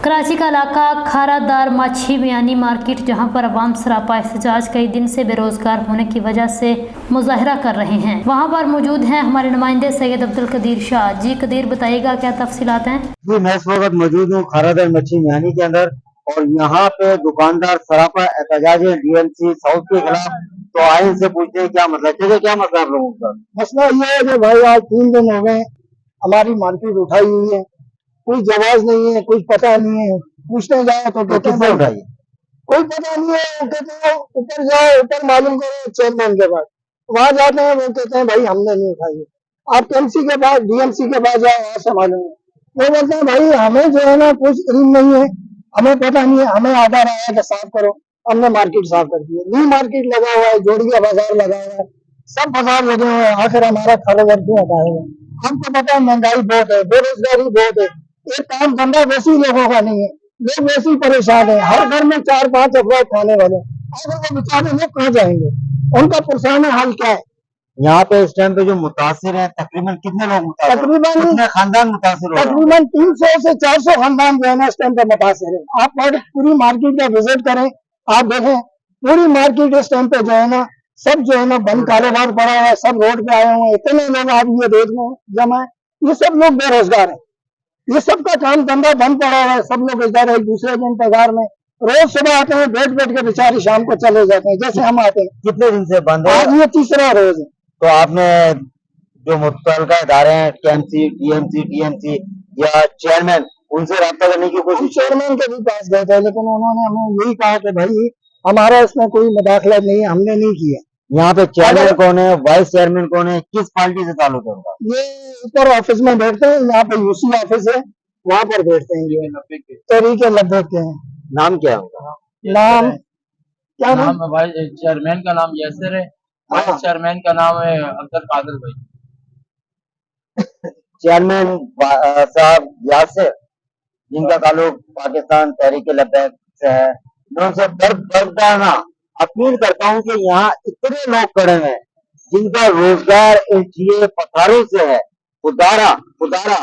कराची का इलाका खारादार माछी मियानी मार्केट, जहां पर अवाम सरापा एहतजाज कई दिन से बेरोजगार होने की वजह से मुजाहरा कर रहे हैं। वहां पर मौजूद हैं हमारे नुमाइंदे सैयद अब्दुल कदीर शाह। जी कदीर, बताइएगा क्या तफसीलात हैं? जी, मैं इस वक्त मौजूद हूँ खारादार मच्छी मियानी के अंदर और यहाँ पे दुकानदार सरापा एहतजाज है डीएमसी साउथ के खिलाफ। तो आए इनसे पूछते हैं क्या मतलब है, क्या मसला आप लोगों का? मसला ये है कि भाई आज 3 दिन हो गए हमारी मार्केट उठाई हुई है, कोई जवाब नहीं है, कुछ पता नहीं है। पूछने जाओ तो कहते हैं उठाइए, कोई पता नहीं है। वो कहते हैं ऊपर जाओ, ऊपर मालूम करो चेयरमैन के पास। वहां जाते हैं, वो कहते हैं भाई हमने नहीं उठाई है। आप एमसी के पास, डीएमसी के पास जाओ, वहां से मालूम है। वो बोलते हैं भाई हमें जो है ना कुछ इल्म नहीं है, हमें पता नहीं है, हमें आर्डर आया कि साफ करो, हमने मार्केट साफ कर दी है। न्यू मार्केट लगा हुआ है, जोड़िया बाजार लगा हुआ है, सब बाजार लगे हुए हैं। आखिर हमारा कारोबार क्यों हटाएगा? हमको पता है महंगाई बहुत है, बेरोजगारी बहुत है, एक काम धंधा वैसे ही लोगों का नहीं है, लोग वैसे ही परेशान है। हर घर में 4-5 अफराद खाने वाले, अगर वो बेचारे लोग कहाँ जाएंगे? उनका पुरसाना हाल क्या है? यहाँ पे इस टाइम पे जो मुतासिर है तकरीबन कितने लोग मुतासिर, तकरीबन कितने खानदान मुतासिर हो रहे हैं? तकरीबन 300 से 400 खानदान जो है ना इस टाइम पे मुतासिर है। आप पूरी मार्केट का विजिट करें, आप देखें पूरी मार्केट इस टाइम पे जो है ना सब जो है ना बंद कारोबार पड़ा हुआ है, सब रोड पे आए हुए हैं। इतने लोग आप ये देख रहे हैं जमा है, ये सब लोग बेरोजगार है, ये सबका काम धंधा बंद पड़ा हुआ है। सब लोग बेचारे एक दूसरे के इंतजार में रोज सुबह आते हैं, बैठ बैठ के बेचारे शाम को चले जाते हैं जैसे हम आते हैं। कितने दिन से बंद है? आज ये तीसरा रोज है। तो आपने जो मुतल्लिका इदारे हैं केएमसी, डीएमसी, टीएमसी या चेयरमैन, उनसे रब्ता करने की हम कोशिश? चेयरमैन के भी पास गए थे, लेकिन उन्होंने हमें यही कहा कि भाई हमारा इसमें कोई मुदाखलत नहीं है, हमने नहीं किया। यहाँ पे चेयरमैन कौन है, वाइस चेयरमैन कौन है, किस पार्टी से ताल्लुक है उनका? ये ऊपर ऑफिस में बैठते हैं, यहाँ पे यूसी ऑफिस है, वहाँ पर बैठते हैं। ये तरीके लब्बे के हैं। नाम क्या है उनका? नाम क्या नाम है भाई, चेयरमैन का नाम यासिर है, वाइस चेयरमैन का नाम है अब्दुल कादिर भाई। चेयरमैन साहब यासिर, जिनका ताल्लुक पाकिस्तान तहरीक लब्बैक से है, मैं उनसे बर्दाना अपील करता हूँ कि यहाँ इतने लोग खड़े हैं जिनका रोजगार इन ठिये पथारों से है। खुदारा खुदारा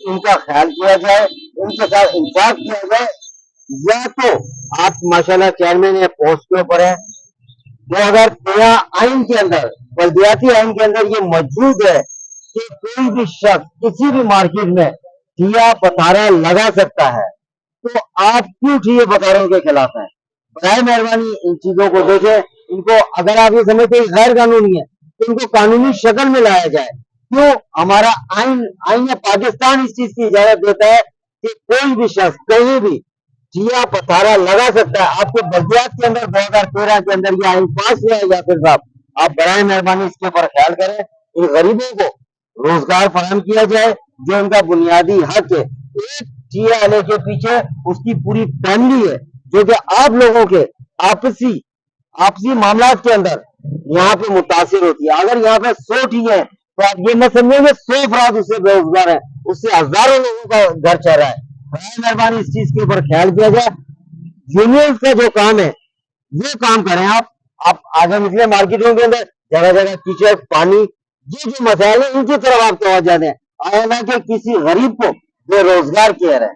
इनका ख्याल किया जाए, उनके साथ इंसाफ किया जाए। या तो आप माशाल्लाह चेयरमैन या पोस्ट के ऊपर है, तो अगर नया आइन के अंदर, बल्दियाती आइन के अंदर ये मौजूद है कि कोई भी शख्स किसी भी मार्केट में ठिया पथारा लगा सकता है, तो आप क्यों ठिये पथारों के खिलाफ हैं? बराए मेहरबानी इन चीजों को देखें। इनको अगर आप ये समझते हैं गैर कानूनी है तो इनको कानूनी शक्ल में लाया जाए। क्यों? हमारा आइन पाकिस्तान इस चीज की इजाजत देता है कि कोई भी शख्स कहीं भी ठिया पथारा लगा सकता है। आपके बल्दियात के अंदर 2013 के अंदर ये आइन पास हुआ है। यासिर साहब, आप बराए मेहरबानी इसके ऊपर ख्याल करें, इन गरीबों को रोजगार फराहम किया जाए जो उनका बुनियादी हक है। एक ठिया वाले के पीछे उसकी पूरी फैमिली है जो कि आप लोगों के आपसी मामला के अंदर यहाँ पे मुतासिर होती है। अगर यहाँ पे 100 ठिये हैं तो आप ये मत समझेंगे 100 अफराद उससे बेरोजगार है, उससे हजारों लोगों का घर चल रहा है। बराए मेहरबानी इस चीज के ऊपर ख्याल किया जाए। यूनियन का जो काम है वो काम करें। आप आगे निकले मार्केटों के अंदर जगह जगह कीचड़, पानी, ये जो मसाइल है इनकी तरफ आप तवज्जो दें, हालांकि किसी गरीब को बेरोजगार किया रहे।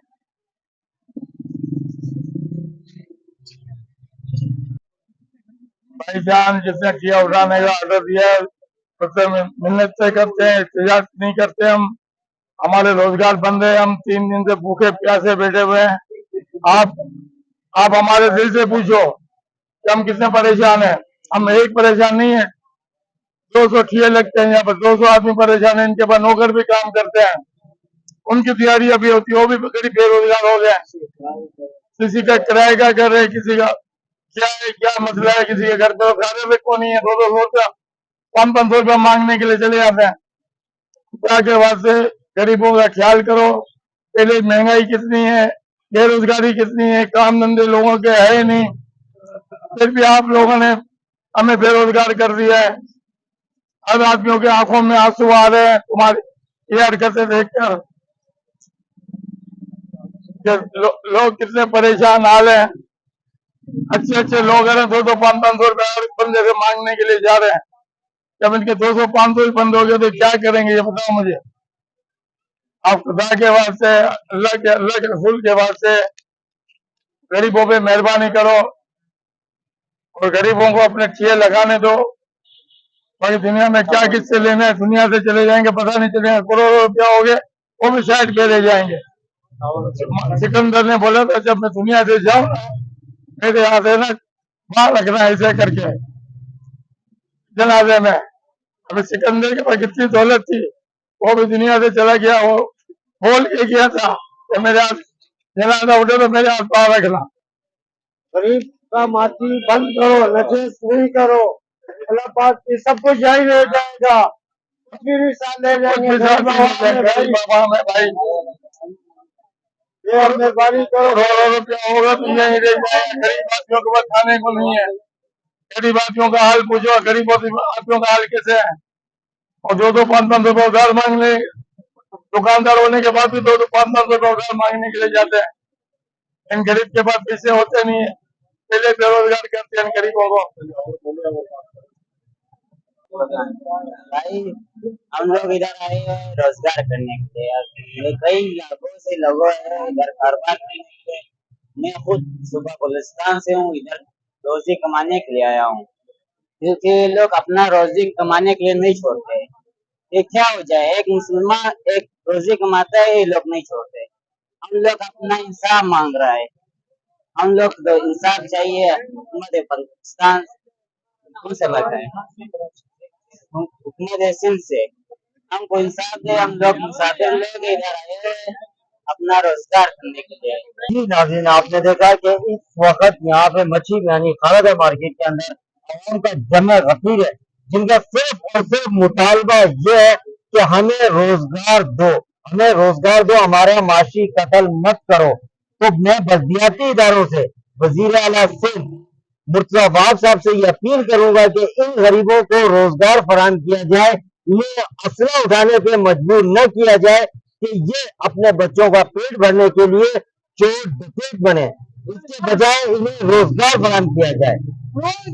भाईजान जिसने किया उठाने का ऑर्डर दिया है उससे मिन्नत से करते हैं, एहतजाज नहीं करते। हम हमारे रोजगार बंद है, हम 3 दिन से भूखे प्यासे बैठे हुए हैं। आप हमारे दिल से पूछो कि हम कितने परेशान हैं। हम एक परेशान नहीं है, 200 ठिये लगते हैं यहाँ पर, 200 आदमी परेशान है। इनके पास नौकर भी काम करते हैं, उनकी तैयारी अभी होती है, वो भी गरीब बेरोजगार हो गए। किसी का किराए का घर है, किसी का क्या है, क्या मसला है, किसी के घर पर खाने पे को नहीं है, 200 रुपया 500 रुपया मांगने के लिए चले जाते हैं। क्या के वास्ते गरीबों का ख्याल करो। पहले महंगाई कितनी है, बेरोजगारी कितनी है, काम धंधे लोगों के है नहीं, फिर भी आप लोगों ने हमें बेरोजगार कर दिया है। अब आदमियों के आंखों में आंसू आ रहे हैं तुम्हारी ये हरकतें देखकर। लोग कितने परेशान हाल है। अच्छे लोग हैं, 200 500 रुपए हर बंदे से मांगने के लिए जा रहे हैं। जब इनके 200 500 बंद हो गए तो क्या करेंगे ये बताओ मुझे। आप खुदा के वास्ते, अल्लाह के रसूल के वास्ते गरीबों पे मेहरबानी करो और गरीबों को अपने ठिये लगाने दो। बाकी दुनिया में क्या किससे लेना है, दुनिया से चले जाएंगे पता नहीं चलेगा, करोड़ों रुपया हो गए वो भी साइड पे ले जाएंगे। सिकंदर ने बोला था जब मैं दुनिया से जाऊं ना मेरे यहाँ से ना वहां रखना ऐसे करके जनाजे में। अभी सिकंदर के पास कितनी दौलत थी वो भी दुनिया से चला गया, वो बोल के गया था कि मेरे हाथ जनाजा उठे तो मेरे हाथ पार रखना। गरीब का माटी बंद करो, नजर नहीं करो, अल्लाह पाक की सब कुछ यही रह जाएगा, कुछ भी साथ ले जाएंगे। बाबा में भाई ये मेहरबानी करो, करोड़ों रुपया होगा तो यही रह जाएगा। गरीब आदमियों के पास खाने को नहीं है। गरीब आदमियों का हाल पूछो, गरीब आदमियों का हाल कैसे है। और 2-5 रुपए उधार मांग ले, दुकानदार होने के बाद भी 2-5 रुपए उधार मांगने के लिए जाते हैं। इन गरीब के पास पैसे होते नहीं है, पहले बेरोजगार करते हैं इन गरीबों को। भाई हम लोग इधर आए हैं रोजगार करने के लिए, कई लाखों से लोगों है इधर कारोबार करने के लिए। मैं खुद सुबह बलुचिस्तान से हूँ, इधर रोजी कमाने के लिए आया हूँ, क्योंकि ये लोग अपना रोजी कमाने के लिए नहीं छोड़ते। ये क्या हो जाए, एक मुसलमान एक रोजी कमाता है, ये लोग नहीं छोड़ते। हम लोग अपना इंसाफ मांग रहा है, हम लोग तो इंसाफ चाहिए। हुकूमत पाकिस्तान कौन सा लगा है, हुकूमत सिंध से हमको इंसाफ दे। हम लोग मुसाफिर लोग इधर आए हैं अपना रोजगार करने के लिए। जी नाज़रीन, आपने देखा कि इस वक्त यहाँ पे मच्छी यानी खारदा मार्केट के अंदर आवाम का जमा गफीर है, जिनका सिर्फ और सिर्फ मुतालबा ये है कि हमें रोजगार दो, हमें रोजगार दो, हमारा माशी कत्ल मत करो। तो मैं बल्दियाती इदारों से वजीर आला सिंध मुर्तजा वाब साहब से ये अपील करूंगा कि इन गरीबों को रोजगार फराहम किया जाए, ये असला उठाने पे मजबूर न किया जाए कि ये अपने बच्चों का पेट भरने के लिए चोर डकैत बने। इसके बजाय इन्हें रोजगार फराहम किया जाए।